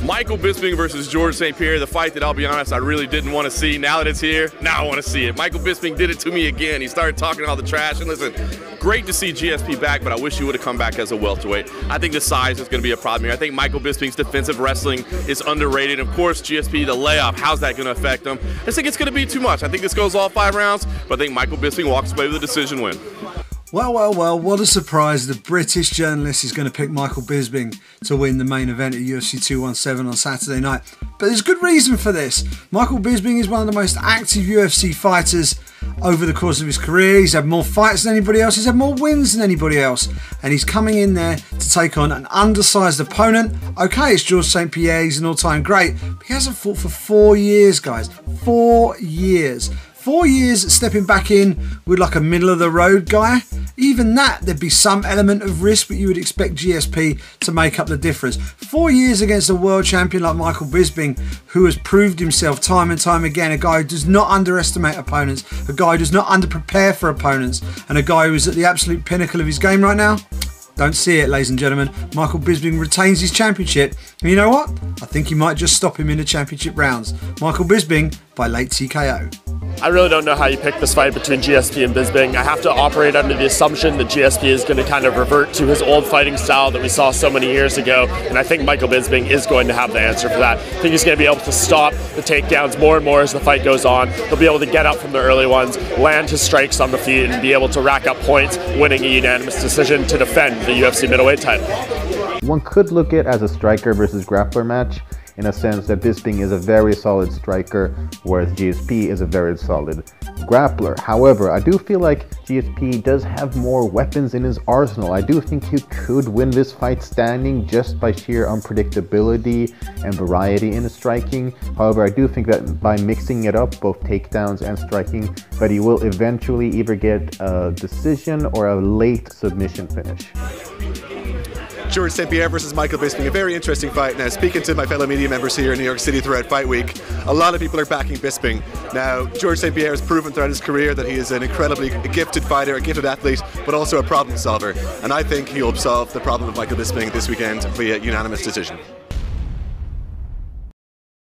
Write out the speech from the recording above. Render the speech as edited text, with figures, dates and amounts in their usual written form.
Michael Bisping versus Georges St Pierre, the fight that, I'll be honest, I really didn't want to see. Now that it's here, now I want to see it. Michael Bisping did it to me again. He started talking all the trash. And listen, great to see GSP back, but I wish he would have come back as a welterweight. I think the size is going to be a problem here. I think Michael Bisping's defensive wrestling is underrated. Of course, GSP, the layoff, how's that going to affect him? I think it's going to be too much. I think this goes all 5 rounds, but I think Michael Bisping walks away with a decision win. Well, what a surprise. The British journalist is going to pick Michael Bisping to win the main event at UFC 217 on Saturday night. But there's good reason for this. Michael Bisping is one of the most active UFC fighters over the course of his career. He's had more fights than anybody else. He's had more wins than anybody else. And he's coming in there to take on an undersized opponent. Okay, it's Georges St Pierre. He's an all-time great. But he hasn't fought for 4 years, guys. 4 years. 4 years stepping back in with like a middle-of-the-road guy. Even that, there'd be some element of risk, but you would expect GSP to make up the difference. 4 years against a world champion like Michael Bisping, who has proved himself time and time again, a guy who does not underestimate opponents, a guy who does not underprepare for opponents, and a guy who is at the absolute pinnacle of his game right now. Don't see it, ladies and gentlemen. Michael Bisping retains his championship. And you know what? I think he might just stop him in the championship rounds. Michael Bisping by late TKO. I really don't know how you pick this fight between GSP and Bisping. I have to operate under the assumption that GSP is going to kind of revert to his old fighting style that we saw so many years ago, and I think Michael Bisping is going to have the answer for that. I think he's going to be able to stop the takedowns more and more as the fight goes on. He'll be able to get up from the early ones, land his strikes on the feet, and be able to rack up points, winning a unanimous decision to defend the UFC middleweight title. One could look at it as a striker versus grappler match, in a sense that Bisping is a very solid striker, whereas GSP is a very solid grappler. However, I do feel like GSP does have more weapons in his arsenal. I do think he could win this fight standing just by sheer unpredictability and variety in his striking. However, I do think that by mixing it up, both takedowns and striking, that he will eventually either get a decision or a late submission finish. Georges St Pierre versus Michael Bisping, a very interesting fight. Now, speaking to my fellow media members here in New York City throughout Fight Week, a lot of people are backing Bisping. Now, Georges St Pierre has proven throughout his career that he is an incredibly gifted fighter, a gifted athlete, but also a problem solver. And I think he'll solve the problem of Michael Bisping this weekend via unanimous decision.